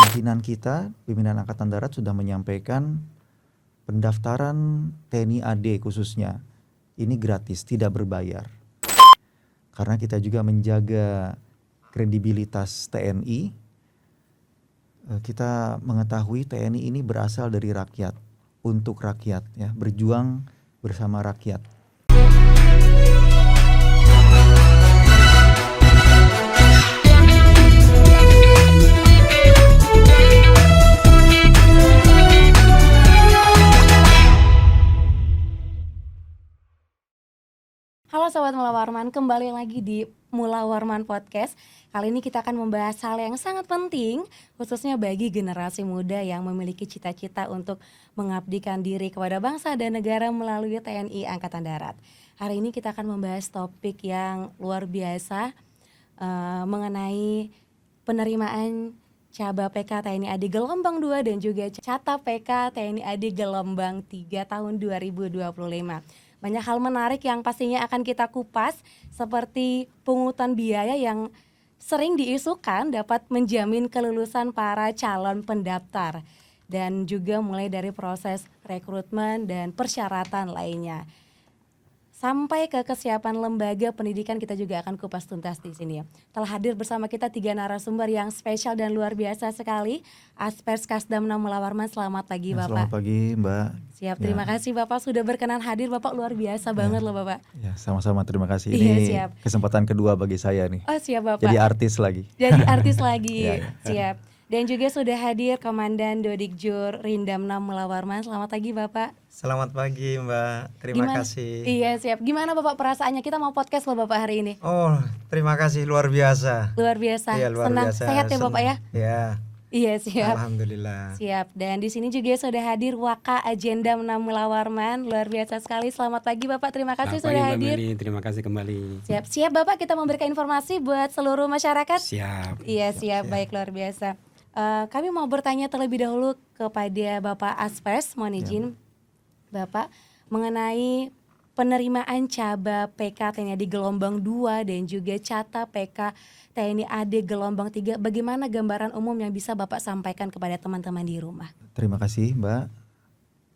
pimpinan kita, pimpinan Angkatan Darat sudah menyampaikan pendaftaran TNI AD khususnya ini gratis, tidak berbayar. Karena kita juga menjaga kredibilitas TNI. Kita mengetahui TNI ini berasal dari rakyat, untuk rakyat, ya, berjuang bersama rakyat. Halo Sobat Mula Warman, kembali lagi di Mula Warman Podcast. Kali ini kita akan membahas hal yang sangat penting, khususnya bagi generasi muda yang memiliki cita-cita untuk mengabdikan diri kepada bangsa dan negara melalui TNI Angkatan Darat. Hari ini kita akan membahas topik yang luar biasa mengenai penerimaan Caba PK TNI AD Gelombang 2 dan juga Cata PK TNI AD Gelombang 3 tahun 2025. Banyak hal menarik yang pastinya akan kita kupas, seperti pungutan biaya yang sering diisukan dapat menjamin kelulusan para calon pendaftar, dan juga mulai dari proses rekrutmen dan persyaratan lainnya sampai ke kesiapan lembaga pendidikan. Kita juga akan kupas tuntas di sini. Telah hadir bersama kita 3 narasumber yang spesial dan luar biasa sekali. Aspers Kasdamna Mula Warman, selamat pagi Bapak. Selamat pagi Mbak. Siap, terima kasih Bapak sudah berkenan hadir. Bapak luar biasa banget loh Bapak. Ya, sama-sama, terima kasih. Iya, Ini siap. Kesempatan kedua bagi saya nih. Oh siap Bapak. Jadi artis lagi. Jadi artis lagi. Ya. Siap. Dan juga sudah hadir Komandan Dodikjur Rindamna Mula Warman. Selamat pagi Bapak. Selamat pagi Mbak, terima kasih. Iya siap. Gimana Bapak perasaannya? Kita mau podcast loh Bapak hari ini. Oh, terima kasih, luar biasa. Luar biasa. Iya, luar Senang, biasa. sehat ya Bapak ya? Ya. Iya siap. Alhamdulillah. Siap. Dan di sini juga sudah hadir Waka Agenda Mula Warman. Luar biasa sekali. Selamat pagi Bapak. Terima kasih Selamat sudah pagi, hadir. Mbak Meli. Terima kasih kembali. Siap Bapak, kita memberikan informasi buat seluruh masyarakat. Siap. Iya siap. Baik, luar biasa. Kami mau bertanya terlebih dahulu kepada Bapak Aspers, mohon izin Bapak, mengenai penerimaan Caba PK TNI AD Gelombang 2 dan juga Cata PK TNI AD Gelombang 3. Bagaimana gambaran umum yang bisa Bapak sampaikan kepada teman-teman di rumah? Terima kasih Mbak,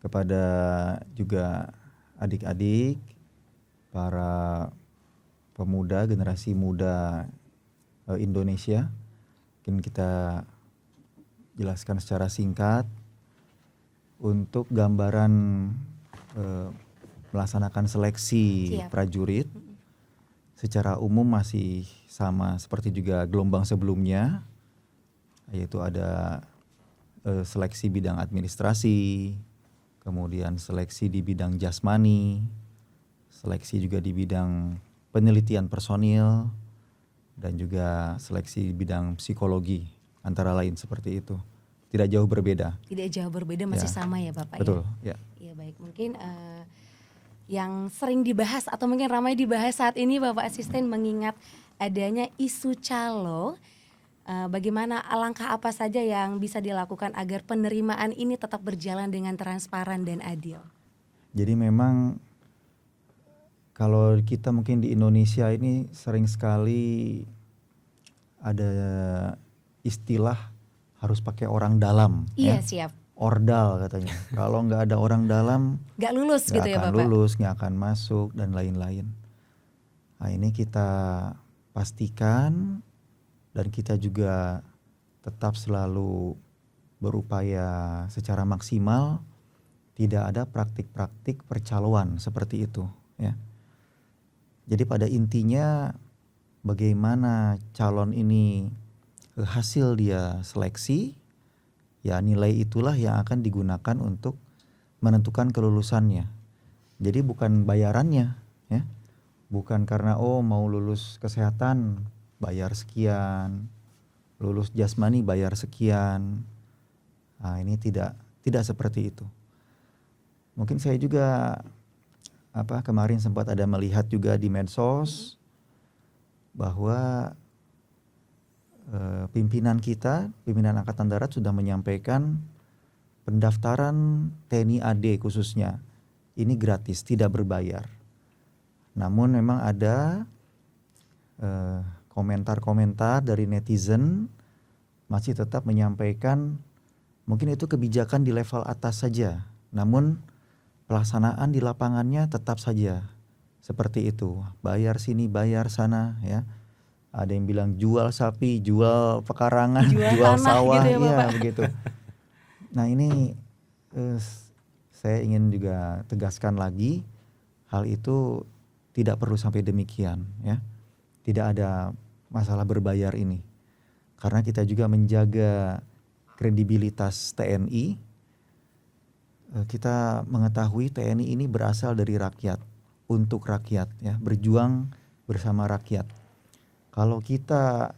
kepada juga adik-adik, para pemuda, generasi muda Indonesia. Mungkin kita jelaskan secara singkat untuk gambaran melaksanakan seleksi prajurit. Secara umum masih sama seperti juga gelombang sebelumnya, yaitu ada seleksi bidang administrasi, kemudian seleksi di bidang jasmani, seleksi juga di bidang penelitian personil, dan juga seleksi di bidang psikologi, antara lain seperti itu. Tidak jauh berbeda. Tidak jauh berbeda, masih sama ya Bapak. Betul, ya. Iya baik, mungkin yang sering dibahas atau mungkin ramai dibahas saat ini Bapak Asisten, mengingat adanya isu calo, bagaimana langkah apa saja yang bisa dilakukan agar penerimaan ini tetap berjalan dengan transparan dan adil? Jadi memang kalau kita mungkin di Indonesia ini sering sekali ada istilah harus pakai orang dalam. Iya ya. siap. Ordal katanya. Kalau nggak ada orang dalam, nggak lulus gitu ya Bapak? Nggak akan lulus, nggak akan masuk dan lain-lain. Nah ini kita pastikan, dan kita juga tetap selalu berupaya secara maksimal tidak ada praktik-praktik percaloan seperti itu. Ya. Jadi pada intinya bagaimana calon ini hasil dia seleksi, ya nilai itulah yang akan digunakan untuk menentukan kelulusannya. Jadi bukan bayarannya, ya, bukan karena mau lulus kesehatan bayar sekian, lulus jasmani bayar sekian. Nah ini tidak seperti itu. Mungkin saya juga kemarin sempat ada melihat juga di medsos bahwa pimpinan kita, pimpinan Angkatan Darat sudah menyampaikan pendaftaran TNI AD khususnya ini gratis, tidak berbayar. Namun memang ada komentar-komentar dari netizen masih tetap menyampaikan mungkin itu kebijakan di level atas saja, namun pelaksanaan di lapangannya tetap saja seperti itu, bayar sini bayar sana ya. Ada yang bilang jual sapi, jual pekarangan, jual sawah, gitu ya, iya Bapak. begitu. Nah ini saya ingin juga tegaskan lagi, hal itu tidak perlu sampai demikian ya. Tidak ada masalah berbayar ini, karena kita juga menjaga kredibilitas TNI. Kita mengetahui TNI ini berasal dari rakyat, untuk rakyat ya, berjuang bersama rakyat. Kalau kita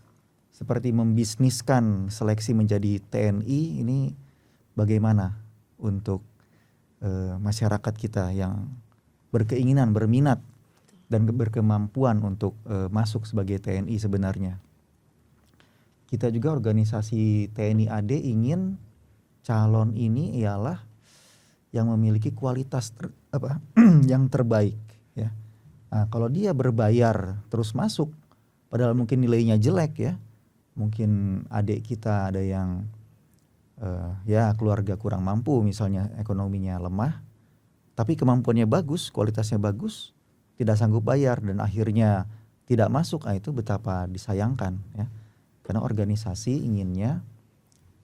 seperti membisniskan seleksi menjadi TNI, ini bagaimana untuk masyarakat kita yang berkeinginan, berminat dan berkemampuan untuk masuk sebagai TNI sebenarnya. Kita juga organisasi TNI AD ingin calon ini ialah yang memiliki kualitas yang terbaik ya. Nah, kalau dia berbayar terus masuk, padahal mungkin nilainya jelek ya, mungkin adik kita ada yang ya keluarga kurang mampu, misalnya ekonominya lemah, tapi kemampuannya bagus, kualitasnya bagus, tidak sanggup bayar dan akhirnya tidak masuk, itu betapa disayangkan ya. Karena organisasi inginnya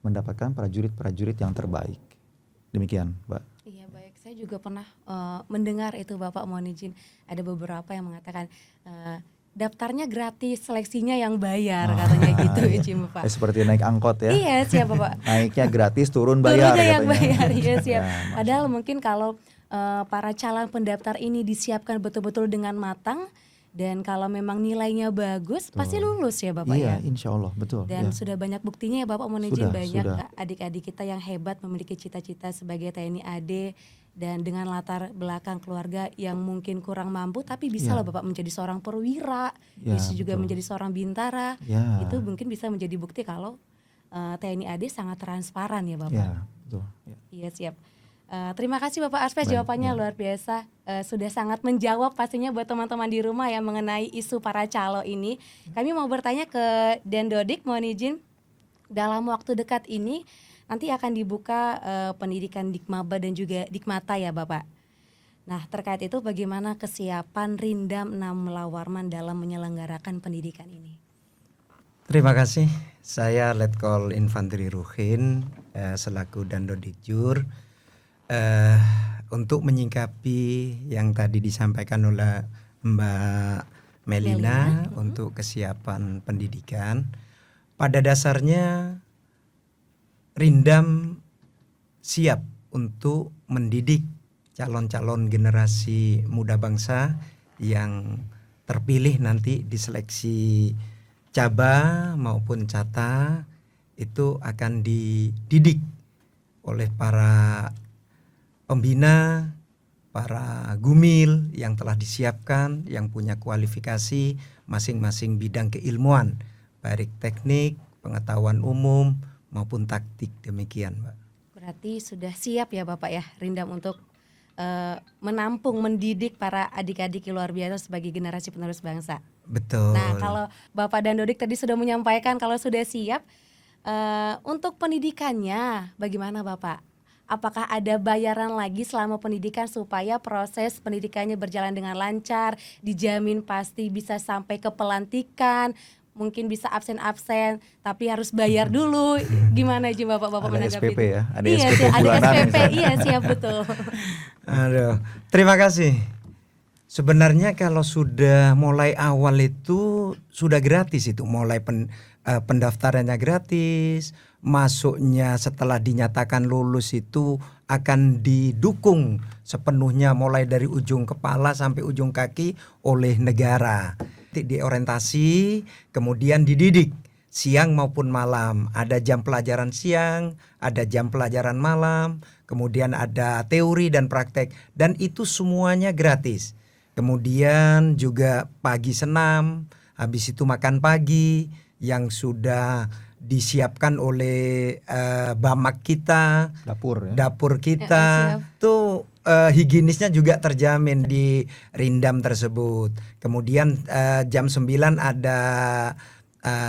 mendapatkan prajurit-prajurit yang terbaik. Demikian, Mbak. Iya, baik. Saya juga pernah mendengar itu, Bapak, mohon izin, ada beberapa yang mengatakan daftarnya gratis, seleksinya yang bayar, katanya gitu ya, Bapak. Seperti naik angkot ya. Iya, siap, Bapak. Naiknya gratis, turun bayar. Turunnya yang katanya. bayar, iya siap. Ya, Padahal mungkin kalau para calon pendaftar ini disiapkan betul-betul dengan matang, dan kalau memang nilainya bagus, pasti lulus ya Bapak iya, ya. insya Allah, betul. Dan ya. sudah banyak buktinya ya Bapak, mohon izin, banyak sudah. adik-adik kita yang hebat memiliki cita-cita sebagai TNI AD, dan dengan latar belakang keluarga yang mungkin kurang mampu, tapi bisa loh Bapak menjadi seorang perwira, bisa juga menjadi seorang bintara. Itu mungkin bisa menjadi bukti kalau TNI AD sangat transparan ya Bapak. Ya, betul. Ya. Iya, siap. Terima kasih Bapak Asves, jawabannya luar biasa, sudah sangat menjawab pastinya buat teman-teman di rumah yang mengenai isu para calo ini. Kami mau bertanya ke Dan Dodik, mohon izin, dalam waktu dekat ini nanti akan dibuka pendidikan Dikmaba dan juga Dikmata ya Bapak. Nah, terkait itu bagaimana kesiapan Rindam 6 Melawarman dalam menyelenggarakan pendidikan ini? Terima kasih. Saya Letkol Infanteri Ruhin selaku Dandodikjur. Untuk menyingkapi yang tadi disampaikan oleh Mbak Melina untuk kesiapan pendidikan, pada dasarnya Rindam siap untuk mendidik calon-calon generasi muda bangsa yang terpilih nanti di seleksi Caba maupun Cata, itu akan dididik oleh para pembina, para gumil yang telah disiapkan, yang punya kualifikasi masing-masing bidang keilmuan, baik teknik, pengetahuan umum maupun taktik, demikian Mbak. Berarti sudah siap ya Bapak ya, Rindam untuk menampung, mendidik para adik-adik luar biasa sebagai generasi penerus bangsa. Betul. Nah, kalau Bapak dan Dodik tadi sudah menyampaikan kalau sudah siap, untuk pendidikannya bagaimana Bapak? Apakah ada bayaran lagi selama pendidikan supaya proses pendidikannya berjalan dengan lancar, dijamin pasti bisa sampai ke pelantikan, mungkin bisa absen-absen, tapi harus bayar dulu. Gimana aja Bapak-bapak menanggapi SPP itu? ya, ada iya, SPP ada bulanan SPP, misalnya. iya siap betul. Aduh, terima kasih. Sebenarnya kalau sudah mulai awal itu sudah gratis itu, mulai pendaftarannya gratis, masuknya setelah dinyatakan lulus itu akan didukung sepenuhnya mulai dari ujung kepala sampai ujung kaki oleh negara. Diorientasi, kemudian dididik siang maupun malam. Ada jam pelajaran siang, ada jam pelajaran malam, kemudian ada teori dan praktek, dan itu semuanya gratis. Kemudian juga pagi senam, habis itu makan pagi yang sudah disiapkan oleh bamak kita, dapur kita, tuh higienisnya juga terjamin di Rindam tersebut. Kemudian jam 9 ada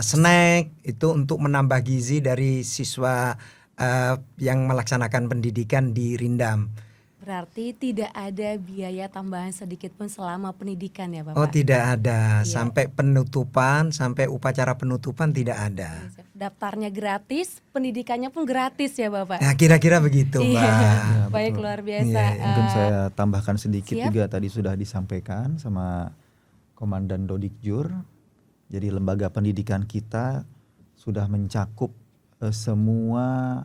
snack itu untuk menambah gizi dari siswa yang melaksanakan pendidikan di Rindam. Berarti tidak ada biaya tambahan sedikit pun selama pendidikan ya Bapak? Oh tidak ada, Iya. sampai penutupan, sampai upacara penutupan tidak ada. Daftarnya gratis, pendidikannya pun gratis ya Bapak? Nah kira-kira begitu Iya. Mbak. Ya, Baik, betul. luar biasa. Iya, Mungkin saya tambahkan sedikit siap. juga, tadi sudah disampaikan sama Komandan Dodikjur. Jadi lembaga pendidikan kita sudah mencakup semua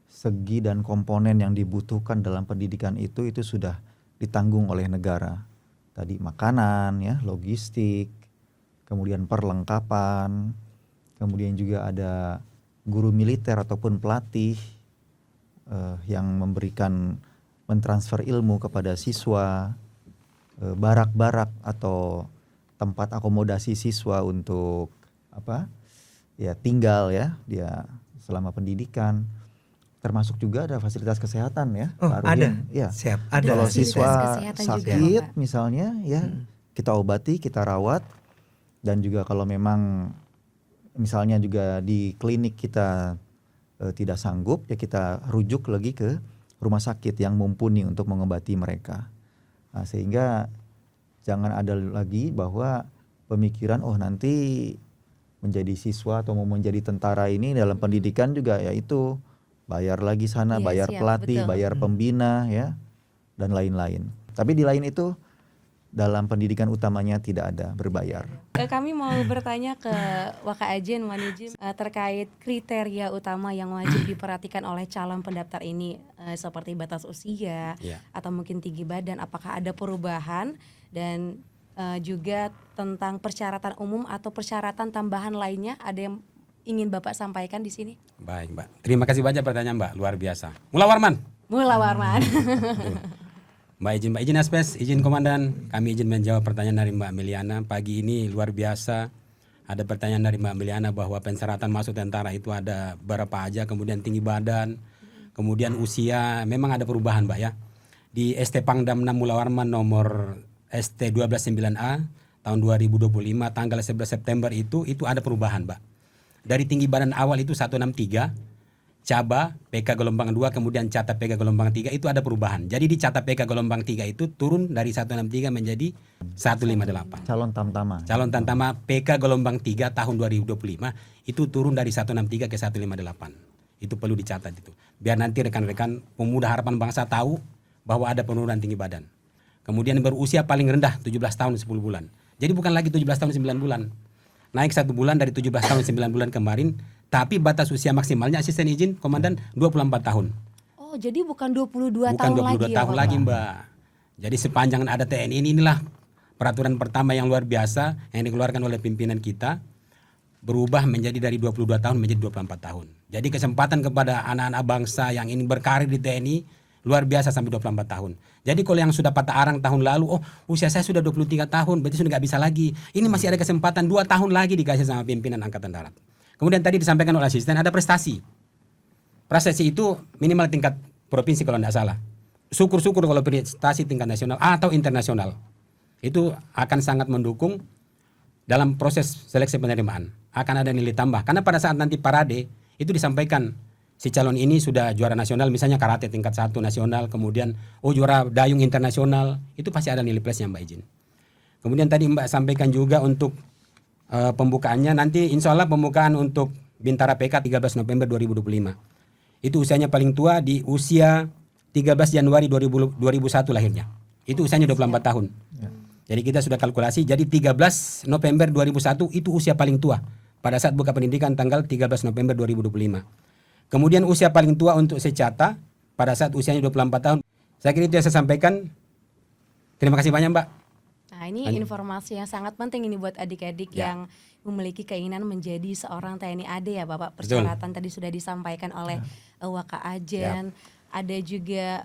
segi dan komponen yang dibutuhkan dalam pendidikan itu sudah ditanggung oleh negara. Tadi makanan, ya, logistik, kemudian perlengkapan, kemudian juga ada guru militer ataupun pelatih yang mentransfer ilmu kepada siswa, barak-barak atau tempat akomodasi siswa untuk tinggal ya dia selama pendidikan. Termasuk juga ada fasilitas kesehatan ya. Oh Pak ada, Rudin. Ya. siap Ada ada. Kalau fasilitas siswa kesehatan juga, sakit Pak. misalnya ya kita obati, kita rawat, dan juga kalau memang misalnya juga di klinik kita tidak sanggup ya kita rujuk lagi ke rumah sakit yang mumpuni untuk mengobati mereka. Nah, sehingga jangan ada lagi bahwa pemikiran nanti menjadi siswa atau mau menjadi tentara ini dalam pendidikan juga ya itu bayar lagi sana, Iya, bayar siap, pelatih, betul. bayar pembina ya dan lain-lain. Tapi di lain itu dalam pendidikan utamanya tidak ada berbayar. Kami mau bertanya ke Waka Ajen Wanijim terkait kriteria utama yang wajib diperhatikan oleh calon pendaftar ini, seperti batas usia atau mungkin tinggi badan, apakah ada perubahan, dan juga tentang persyaratan umum atau persyaratan tambahan lainnya, ada yang ingin Bapak sampaikan di sini? Baik Mbak, terima kasih banyak pertanyaan Mbak, luar biasa. Mula Warman. Mula Warman. Mbak izin Aspes, izin Komandan, kami izin menjawab pertanyaan dari Mbak Meliana. Pagi ini luar biasa, ada pertanyaan dari Mbak Meliana bahwa persyaratan masuk tentara itu ada berapa aja, kemudian tinggi badan, kemudian usia, memang ada perubahan Mbak ya. Di ST Pangdam 6 Mula Warman nomor ST 129A tahun 2025 tanggal 11 September itu ada perubahan Mbak. Dari tinggi badan awal itu 163, Caba PK gelombang 2 kemudian Cata PK gelombang 3 itu ada perubahan. Jadi di Cata PK gelombang 3 itu turun dari 163 menjadi 158. Calon tamtama. Calon tamtama PK gelombang 3 tahun 2025 itu turun dari 163 ke 158. Itu perlu dicatat itu. Biar nanti rekan-rekan pemuda harapan bangsa tahu bahwa ada penurunan tinggi badan. Kemudian berusia paling rendah 17 tahun 10 bulan. Jadi bukan lagi 17 tahun 9 bulan. Naik 1 bulan dari 17 tahun 9 bulan kemarin. Tapi batas usia maksimalnya asisten izin Komandan 24 tahun. Oh, jadi bukan 22 Bukan tahun 22 lagi ya tahun Bapak? lagi Mbak. Jadi sepanjang ada TNI inilah peraturan pertama yang luar biasa yang dikeluarkan oleh pimpinan kita. Berubah menjadi dari 22 tahun menjadi 24 tahun. Jadi kesempatan kepada anak-anak bangsa yang ingin berkarir di TNI luar biasa sampai 24 tahun. Jadi kalau yang sudah patah arang tahun lalu, usia saya sudah 23 tahun, berarti sudah nggak bisa lagi. Ini masih ada kesempatan 2 tahun lagi dikasih sama pimpinan Angkatan Darat. Kemudian tadi disampaikan oleh asisten ada prestasi. Prestasi itu minimal tingkat provinsi kalau tidak salah. Syukur-syukur kalau prestasi tingkat nasional atau internasional. Itu akan sangat mendukung dalam proses seleksi penerimaan. Akan ada nilai tambah. Karena pada saat nanti parade itu disampaikan si calon ini sudah juara nasional, misalnya karate tingkat 1 nasional, kemudian juara dayung internasional, itu pasti ada nilai plusnya Mbak izin. Kemudian tadi Mbak sampaikan juga untuk pembukaannya, nanti insya Allah pembukaan untuk Bintara PK 13 November 2025. Itu usianya paling tua di usia 13 Januari 2001 lahirnya. Itu usianya 24 tahun. Jadi kita sudah kalkulasi, jadi 13 November 2001 itu usia paling tua pada saat buka pendidikan tanggal 13 November 2025. Kemudian usia paling tua untuk secata pada saat usianya 24 tahun. Saya kira itu yang saya sampaikan. Terima kasih banyak Mbak. Nah, ini informasi yang sangat penting ini buat adik-adik yang memiliki keinginan menjadi seorang TNI AD ya Bapak. Persyaratan tadi sudah disampaikan oleh Waka Ajen. ada juga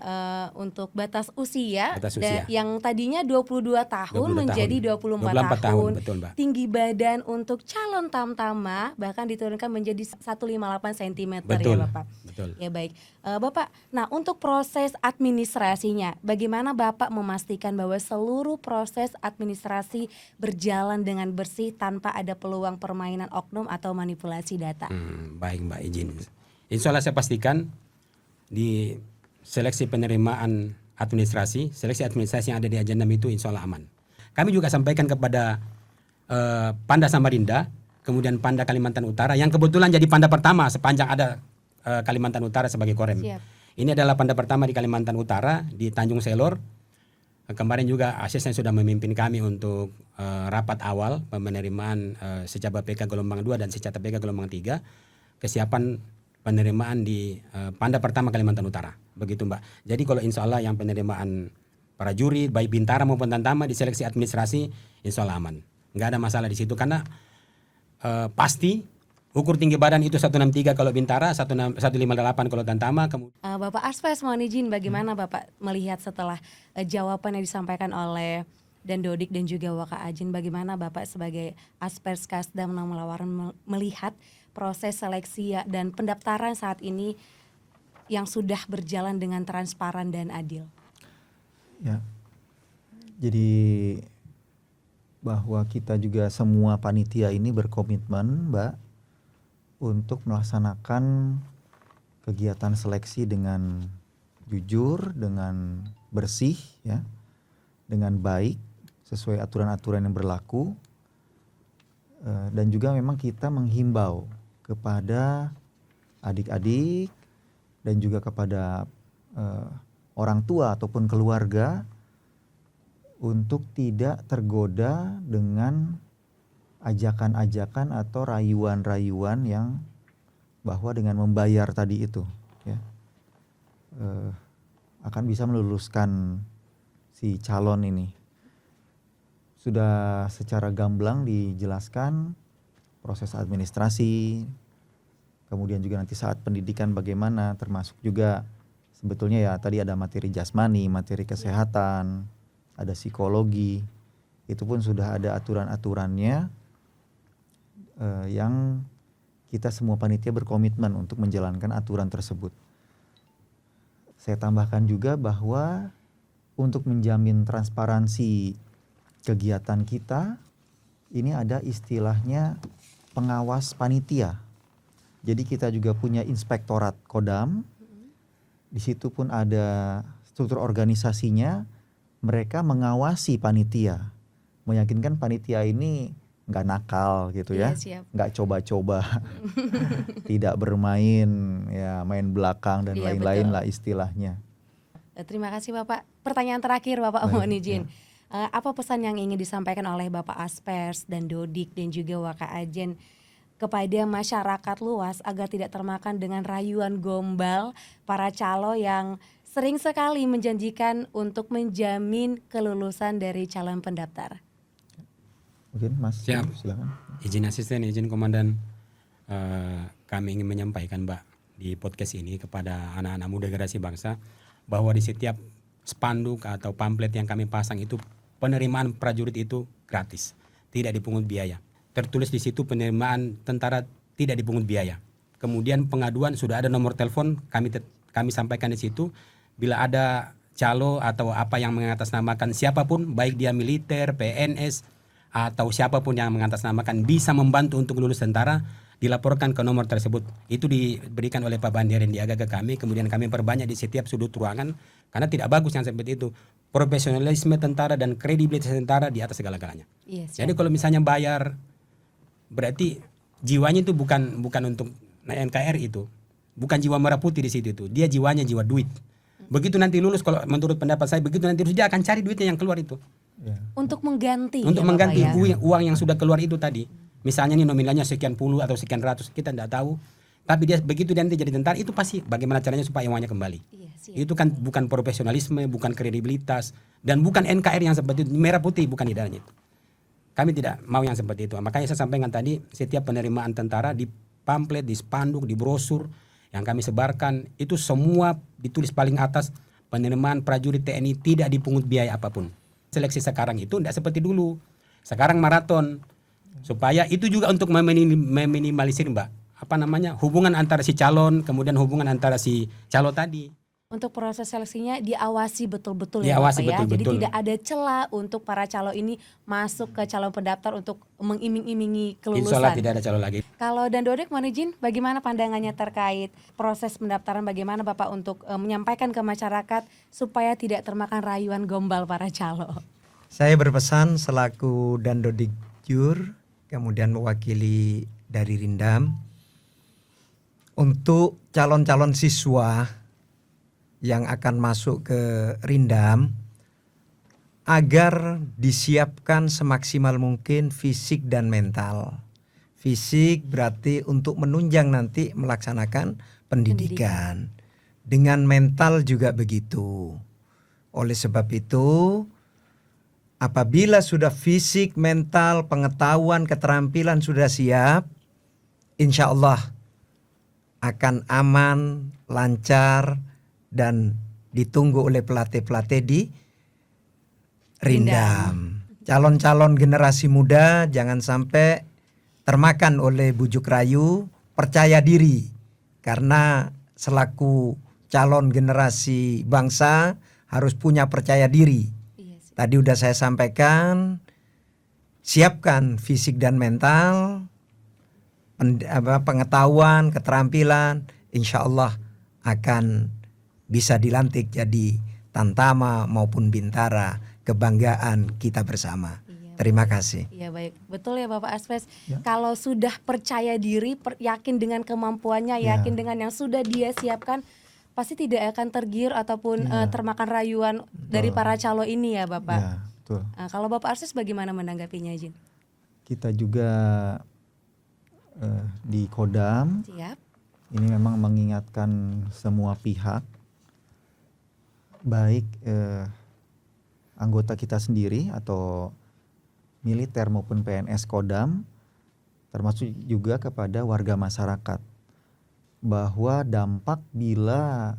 untuk batas usia, Batas usia. yang tadinya 22 tahun 22 menjadi tahun. 24 tahun. Betul, Mbak. Tinggi badan untuk calon tamtama bahkan diturunkan menjadi 158 cm Betul. ya Bapak. Betul. Ya baik, Bapak. Nah untuk proses administrasinya, bagaimana Bapak memastikan bahwa seluruh proses administrasi berjalan dengan bersih tanpa ada peluang permainan oknum atau manipulasi data? Baik Mbak, izin. Insya Allah saya pastikan di seleksi penerimaan administrasi, seleksi administrasi yang ada di agenda itu insya Allah aman. Kami juga sampaikan kepada Panda Samarinda, kemudian Panda Kalimantan Utara, yang kebetulan jadi Panda pertama sepanjang ada Kalimantan Utara sebagai Korem. Siap. Ini adalah Panda pertama di Kalimantan Utara, di Tanjung Selor. Kemarin juga asisten sudah memimpin kami untuk rapat awal penerimaan Secapa PK gelombang 2 dan Secapa PK gelombang 3, kesiapan penerimaan di Panda pertama Kalimantan Utara, begitu Mbak. Jadi kalau insya Allah yang penerimaan para juri baik Bintara maupun Tantama di seleksi administrasi insya Allah aman, nggak ada masalah di situ karena pasti ukur tinggi badan itu 163 kalau Bintara, 158 kalau Tantama. Bapak Aspers mohon izin, bagaimana Bapak melihat setelah jawaban yang disampaikan oleh dan Dodik dan juga Waka Ajin, bagaimana Bapak sebagai Aspers Kasdam Mulawaran melihat proses seleksi dan pendaftaran saat ini yang sudah berjalan dengan transparan dan adil? Ya, jadi bahwa kita juga semua panitia ini berkomitmen, Mbak, untuk melaksanakan kegiatan seleksi dengan jujur, dengan bersih, ya, dengan baik, sesuai aturan-aturan yang berlaku, dan juga memang kita menghimbau kepada adik-adik dan juga kepada orang tua ataupun keluarga untuk tidak tergoda dengan ajakan-ajakan atau rayuan-rayuan yang bahwa dengan membayar tadi itu, ya, akan bisa meluluskan si calon ini. Sudah secara gamblang dijelaskan proses administrasi, kemudian juga nanti saat pendidikan bagaimana, termasuk juga sebetulnya ya tadi ada materi jasmani, materi kesehatan, ada psikologi, itu pun sudah ada aturan-aturannya yang kita semua panitia berkomitmen untuk menjalankan aturan tersebut. Saya tambahkan juga bahwa untuk menjamin transparansi kegiatan kita, ini ada istilahnya pengawas panitia. Jadi kita juga punya inspektorat Kodam. Di situ pun ada struktur organisasinya. Mereka mengawasi panitia, meyakinkan panitia ini nggak nakal gitu ya, nggak coba-coba, tidak bermain, ya main belakang dan lain-lain lah istilahnya. Terima kasih Bapak. Pertanyaan terakhir Bapak, mohon izin. Apa pesan yang ingin disampaikan oleh Bapak Aspers dan Dodik dan juga Waka Ajin kepada masyarakat luas agar tidak termakan dengan rayuan gombal para calo yang sering sekali menjanjikan untuk menjamin kelulusan dari calon pendaftar? Mungkin Mas, siap. Silakan. Izin asisten, izin komandan, kami ingin menyampaikan Mbak di podcast ini kepada anak-anak muda generasi bangsa bahwa di setiap spanduk atau pamflet yang kami pasang itu penerimaan prajurit itu gratis, tidak dipungut biaya. Tertulis di situ penerimaan tentara tidak dipungut biaya. Kemudian pengaduan sudah ada nomor telepon, kami sampaikan di situ. Bila ada calo atau apa yang mengatasnamakan siapapun, baik dia militer, PNS atau siapapun yang mengatasnamakan bisa membantu untuk lulus tentara, dilaporkan ke nomor tersebut. Itu diberikan oleh Pak Bandirin Diaga ke kami, kemudian kami perbanyak di setiap sudut ruangan karena tidak bagus yang seperti itu. Profesionalisme tentara dan kredibilitas tentara di atas segala-galanya. Yes, jadi kalau misalnya bayar, berarti jiwanya itu bukan untuk NKRI itu, bukan jiwa merah putih di situ itu, dia jiwanya jiwa duit. Begitu nanti lulus, kalau menurut pendapat saya, begitu nanti lulus dia akan cari duitnya yang keluar itu. Ya. Untuk mengganti. Untuk ya, mengganti Bapak, ya? uang yang sudah keluar itu tadi. Misalnya nih nominalnya sekian puluh atau sekian ratus, kita tidak tahu. Tapi dia begitu dia nanti jadi tentara, itu pasti bagaimana caranya supaya uangnya kembali. Itu kan bukan profesionalisme, bukan kredibilitas, dan bukan NKRI yang seperti itu, merah putih, bukan di dalamnya itu. Kami tidak mau yang seperti itu. Makanya saya sampaikan tadi, setiap penerimaan tentara di pamflet, di spanduk, di brosur yang kami sebarkan, itu semua ditulis paling atas, penerimaan prajurit TNI tidak dipungut biaya apapun. Seleksi sekarang itu tidak seperti dulu. Sekarang maraton. Supaya itu juga untuk meminimalisir hubungan antara si calon, kemudian hubungan antara si calo tadi. Untuk proses seleksinya diawasi betul-betul Diawasi ya Bapak ya. Jadi betul-betul. tidak ada celah untuk para calo ini masuk ke calon pendaftar untuk mengiming-imingi kelulusan. Insya Allah tidak ada calo lagi. Kalau Dan Dodik, mohon izin, bagaimana pandangannya terkait proses pendaftaran, bagaimana Bapak untuk menyampaikan ke masyarakat supaya tidak termakan rayuan gombal para calo? Saya berpesan selaku Dan Dodik Jur, kemudian mewakili dari Rindam, untuk calon-calon siswa yang akan masuk ke Rindam, agar disiapkan semaksimal mungkin fisik dan mental. Fisik berarti untuk menunjang nanti melaksanakan pendidikan. Dengan mental juga begitu. Oleh sebab itu, apabila sudah fisik, mental, pengetahuan, keterampilan sudah siap, insya Allah akan aman, lancar, dan ditunggu oleh pelatih-pelatih di Rindam. Calon-calon generasi muda jangan sampai termakan oleh bujuk rayu, percaya diri. Karena selaku calon generasi bangsa harus punya percaya diri. Tadi udah saya sampaikan, siapkan fisik dan mental, pengetahuan, keterampilan, insya Allah akan bisa dilantik jadi Tantama maupun Bintara, kebanggaan kita bersama. Terima kasih. Iya baik, betul ya Bapak Aspes. Kalau sudah percaya diri, yakin dengan kemampuannya, yakin dengan yang sudah dia siapkan, pasti tidak akan tergiur ataupun termakan rayuan dari para calo ini ya Bapak. Ya, betul. Nah, kalau Bapak Aspes bagaimana menanggapinya, Jin? Kita juga di Kodam Siap. ini memang mengingatkan semua pihak, baik anggota kita sendiri atau militer maupun PNS Kodam, termasuk juga kepada warga masyarakat, bahwa dampak bila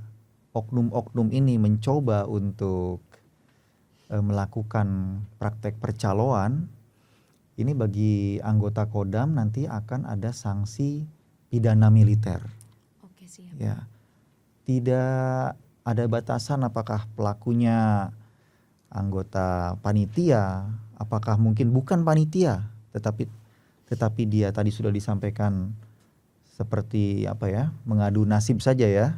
oknum-oknum ini mencoba untuk melakukan praktek percaloan, ini bagi anggota Kodam nanti akan ada sanksi pidana militer. Oke, siap. Ya, tidak ada batasan apakah pelakunya anggota panitia, apakah mungkin bukan panitia, tetapi dia tadi sudah disampaikan seperti mengadu nasib saja ya.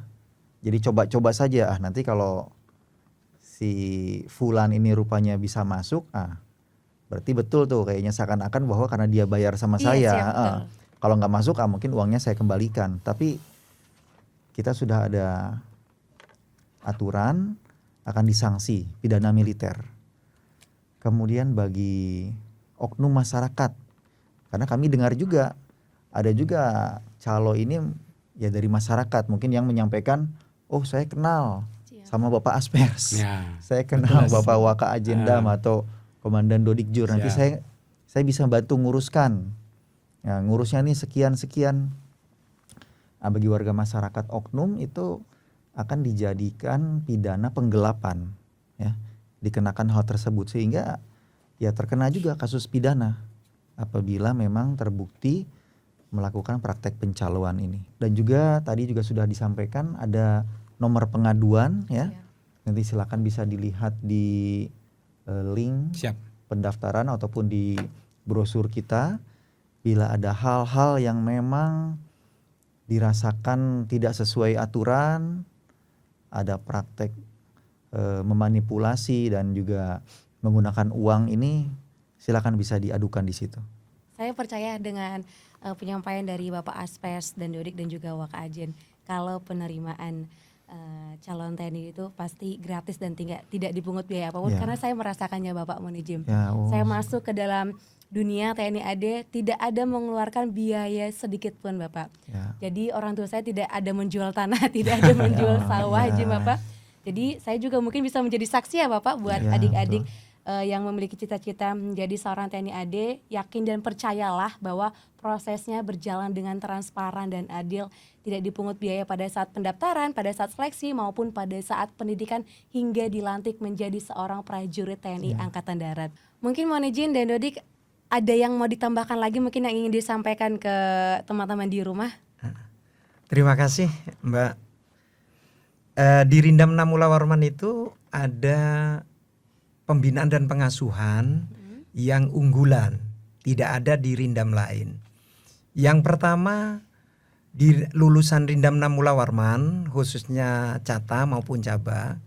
Jadi coba-coba saja, nanti kalau si fulan ini rupanya bisa masuk, berarti betul tuh kayaknya seakan-akan bahwa karena dia bayar sama saya, siap, kalau nggak masuk mungkin uangnya saya kembalikan. Tapi kita sudah ada aturan akan disanksi pidana militer. Kemudian bagi oknum masyarakat, karena kami dengar juga ada juga calo ini ya dari masyarakat mungkin yang menyampaikan, oh saya kenal sama Bapak Aspers, saya kenal Bapak Waka Ajendam atau Komandan Dodik Jur, nanti saya bisa bantu nguruskan, ya, ngurusnya nih sekian. Bagi warga masyarakat oknum itu akan dijadikan pidana penggelapan, ya, dikenakan hal tersebut sehingga ya terkena juga kasus pidana apabila memang terbukti melakukan praktek pencaloan ini. Dan juga tadi juga sudah disampaikan ada nomor pengaduan ya. Nanti silakan bisa dilihat di link pendaftaran ataupun di brosur kita bila ada hal-hal yang memang dirasakan tidak sesuai aturan, ada praktek memanipulasi dan juga menggunakan uang ini, silakan bisa diadukan di situ. Saya percaya dengan penyampaian dari Bapak Aspers dan Dodik dan juga Waka Ajen, kalau penerimaan calon TNI itu pasti gratis dan tidak dipungut biaya apapun, karena saya merasakannya Bapak Monijim. Saya masuk ke dalam dunia TNI AD tidak ada mengeluarkan biaya sedikit pun Bapak. Jadi orang tua saya tidak ada menjual tanah, tidak ada menjual sawah Jim Bapak. Jadi saya juga mungkin bisa menjadi saksi ya Bapak buat adik-adik yang memiliki cita-cita menjadi seorang TNI AD, yakin dan percayalah bahwa prosesnya berjalan dengan transparan dan adil, tidak dipungut biaya pada saat pendaftaran, pada saat seleksi maupun pada saat pendidikan hingga dilantik menjadi seorang prajurit TNI Angkatan Darat. Mungkin mohon izin dan Dodik, ada yang mau ditambahkan lagi mungkin yang ingin disampaikan ke teman-teman di rumah? Terima kasih Mbak. Di Rindam 6 Mula Warman itu ada pembinaan dan pengasuhan yang unggulan, tidak ada di Rindam lain. Yang pertama, di lulusan Rindam 6 Mula Warman, khususnya Cata maupun Caba,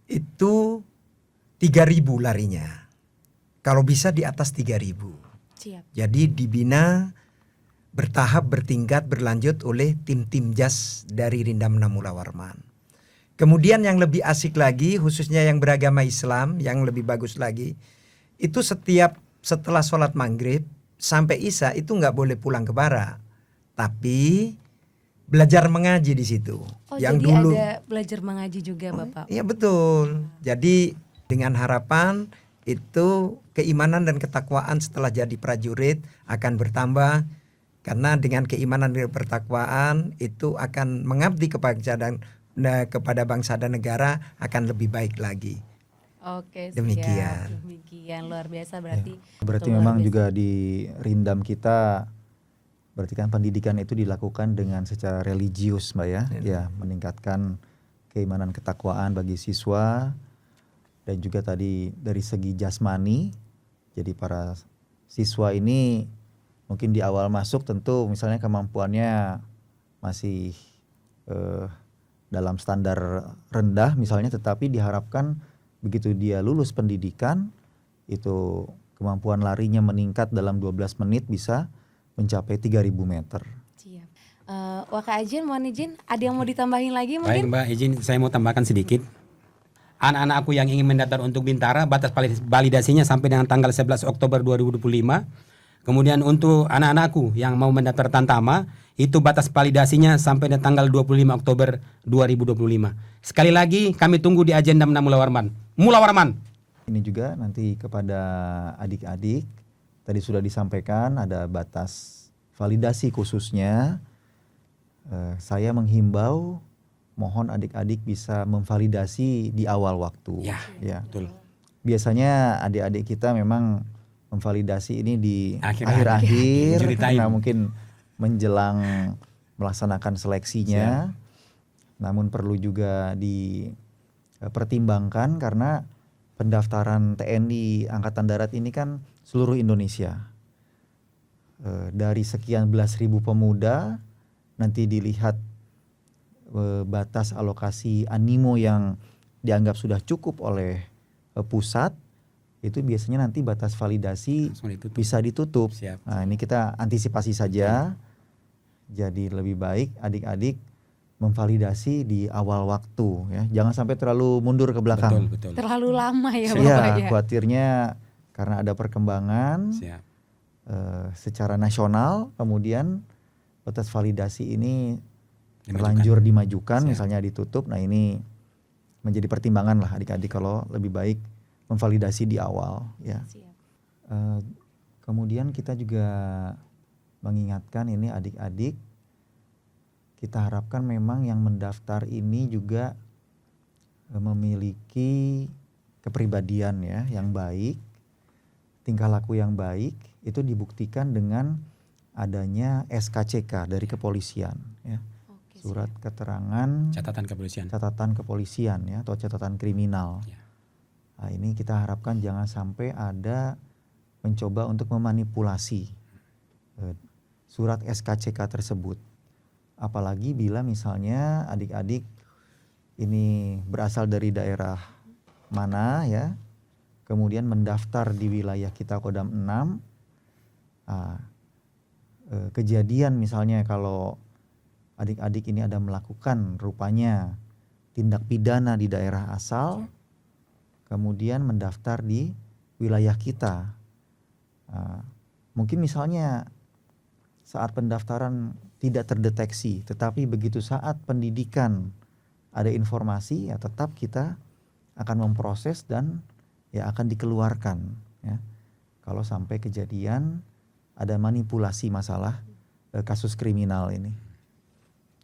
itu 3.000 larinya. Kalau bisa di atas 3.000. Siap. Jadi dibina bertahap, bertingkat, berlanjut oleh tim-tim jas dari Rindam 6 Mula Warman. Kemudian yang lebih asik lagi, khususnya yang beragama Islam, yang lebih bagus lagi, itu setelah sholat maghrib sampai isya itu nggak boleh pulang ke bara, tapi belajar mengaji di situ. Oh, yang jadi dulu ada belajar mengaji juga Bapak? Iya betul. Jadi dengan harapan itu keimanan dan ketakwaan setelah jadi prajurit akan bertambah, karena dengan keimanan dan ketakwaan itu akan mengabdi kepada bangsa dan negara akan lebih baik lagi. Oke, Demikian. siap. Demikian luar biasa berarti. Berarti betul memang luar biasa. juga di Rindam kita, berarti kan pendidikan itu dilakukan dengan secara religius Mbak ya, ya meningkatkan keimanan ketakwaan bagi siswa, dan juga tadi dari segi jasmani. Jadi para siswa ini mungkin di awal masuk tentu misalnya kemampuannya masih dalam standar rendah misalnya, tetapi diharapkan begitu dia lulus pendidikan itu kemampuan larinya meningkat dalam 12 menit bisa mencapai 3.000 meter. Siap. Waka Ajin, mohon izin, ada yang mau ditambahin lagi Baik mungkin? Mbak, izin saya mau tambahkan sedikit. Anak-anakku yang ingin mendaftar untuk Bintara, batas validasinya sampai dengan tanggal 11 Oktober 2025. Kemudian untuk anak-anakku yang mau mendaftar Tantama, itu batas validasinya sampai dengan tanggal 25 Oktober 2025. Sekali lagi kami tunggu di agenda 6 Mula Warman. Mula Warman. Ini juga nanti kepada adik-adik, tadi sudah disampaikan ada batas validasi khususnya. Saya menghimbau mohon adik-adik bisa memvalidasi di awal waktu. Ya, betul. Biasanya adik-adik kita memang memvalidasi ini di Akhir-akhir. akhir-akhir Injury time. karena mungkin menjelang melaksanakan seleksinya. Namun perlu juga dipertimbangkan karena pendaftaran TNI Angkatan Darat ini kan seluruh Indonesia. Dari sekian belas ribu pemuda nanti dilihat batas alokasi animo yang dianggap sudah cukup oleh pusat, itu biasanya nanti batas validasi bisa ditutup. Siap. Nah ini kita antisipasi saja. Jadi lebih baik adik-adik memvalidasi di awal waktu ya. Jangan sampai terlalu mundur ke belakang. Betul. Terlalu lama ya Bapak Iya, ya. khawatirnya karena ada perkembangan Siap. secara nasional, kemudian batas validasi ini Dimajukan. terlanjur dimajukan, Siap. misalnya ditutup. Nah ini menjadi pertimbangan lah adik-adik kalau lebih baik memvalidasi di awal ya. Siap. Kemudian kita juga mengingatkan ini adik-adik, kita harapkan memang yang mendaftar ini juga memiliki kepribadian ya yang baik, tingkah laku yang baik, itu dibuktikan dengan adanya SKCK dari kepolisian ya. Oke, Surat siap. keterangan Catatan kepolisian. ya atau catatan kriminal. Ya. Nah, ini kita harapkan jangan sampai ada mencoba untuk memanipulasi surat SKCK tersebut. Apalagi bila misalnya adik-adik ini berasal dari daerah mana ya, kemudian mendaftar di wilayah kita Kodam 6. Kejadian misalnya kalau adik-adik ini ada melakukan rupanya tindak pidana di daerah asal, kemudian mendaftar di wilayah kita. Mungkin misalnya saat pendaftaran tidak terdeteksi, tetapi begitu saat pendidikan ada informasi, ya tetap kita akan memproses dan ya akan dikeluarkan ya. Kalau sampai kejadian ada manipulasi masalah kasus kriminal ini.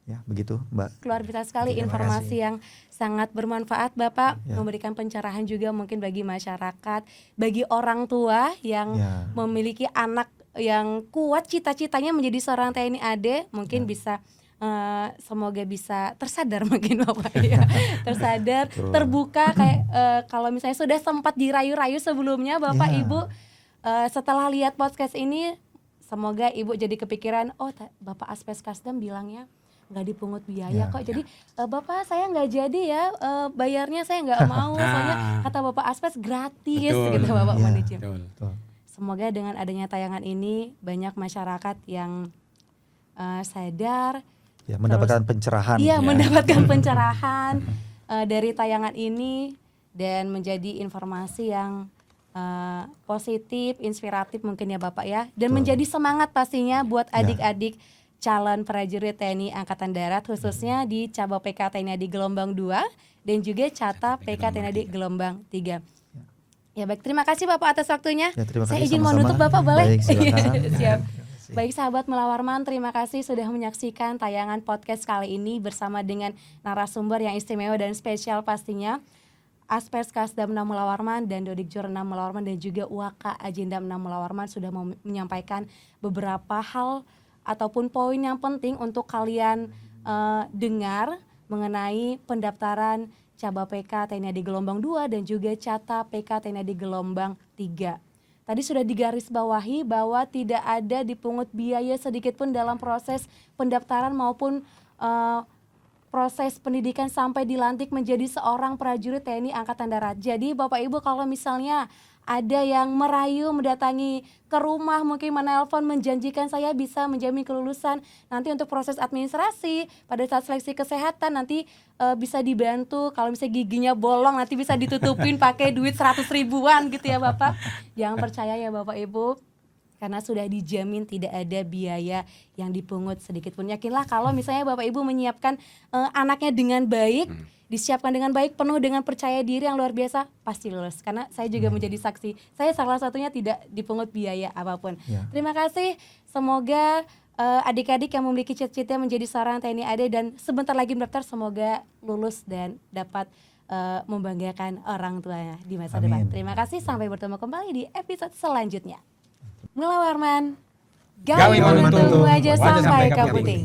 Ya, begitu, Mbak. Luar biasa sekali Terima informasi kasih. yang sangat bermanfaat Bapak, Ya. memberikan pencerahan juga mungkin bagi masyarakat, bagi orang tua yang Ya. memiliki anak yang kuat cita-citanya menjadi seorang TNI AD, mungkin bisa semoga bisa tersadar mungkin Bapak ya. Tersadar, Betul. terbuka kayak kalau misalnya sudah sempat dirayu-rayu sebelumnya Bapak Ya. Ibu, setelah lihat podcast ini semoga Ibu jadi kepikiran, oh Bapak Aspes Kasdam bilangnya nggak dipungut biaya Ya. kok, jadi Bapak saya nggak jadi ya bayarnya, saya nggak mau, soalnya kata Bapak Aspes gratis. Betul. gitu Bapak Ya. Manijim. Betul. Betul. Semoga dengan adanya tayangan ini banyak masyarakat yang sadar, Ya, mendapatkan pencerahan. iya Ya. mendapatkan pencerahan dari tayangan ini dan menjadi informasi yang positif, inspiratif mungkin ya Bapak ya, dan Betul. menjadi semangat pastinya buat Ya. adik-adik calon prajurit TNI Angkatan Darat khususnya di cabang PK TNI AD gelombang 2 dan juga Cata PK TNI AD gelombang 3. Ya baik, terima kasih Bapak atas waktunya. Ya, terima Saya kasih, izin mau sama-sama. nutup Bapak boleh? Baik, silakan. Siap. Baik sahabat Mulawarman, terima kasih sudah menyaksikan tayangan podcast kali ini bersama dengan narasumber yang istimewa dan spesial pastinya. Aspers Kasdam 6 Mulawarman dan Dodik Jur 6 Mulawarman dan juga Waka Ajindam 6 Mulawarman sudah menyampaikan beberapa hal ataupun poin yang penting untuk kalian dengar mengenai pendaftaran Caba PK TNI AD gelombang 2 dan juga Cata PK TNI AD gelombang 3. Tadi sudah digarisbawahi bahwa tidak ada dipungut biaya sedikit pun dalam proses pendaftaran maupun proses pendidikan sampai dilantik menjadi seorang prajurit TNI Angkatan Darat. Jadi Bapak Ibu kalau misalnya ada yang merayu mendatangi ke rumah, mungkin menelpon menjanjikan saya bisa menjamin kelulusan nanti untuk proses administrasi pada saat seleksi kesehatan nanti bisa dibantu, kalau misalnya giginya bolong nanti bisa ditutupin pakai duit 100 ribuan gitu ya Bapak. Jangan percaya ya Bapak Ibu, karena sudah dijamin tidak ada biaya yang dipungut sedikit pun. Yakinlah kalau misalnya Bapak Ibu menyiapkan anaknya dengan baik, disiapkan dengan baik, penuh dengan percaya diri yang luar biasa, pasti lulus. Karena saya juga menjadi saksi, saya salah satunya tidak dipungut biaya apapun. Ya. Terima kasih, semoga adik-adik yang memiliki cita-cita menjadi seorang TNI AD dan sebentar lagi mendaftar, semoga lulus dan dapat membanggakan orang tuanya di masa depan. Amin. Terima kasih, sampai bertemu kembali di episode selanjutnya. Mula Warman, Gawi gawi menuntut, menuntut, wajah wajah sampai sampai ke ke puting.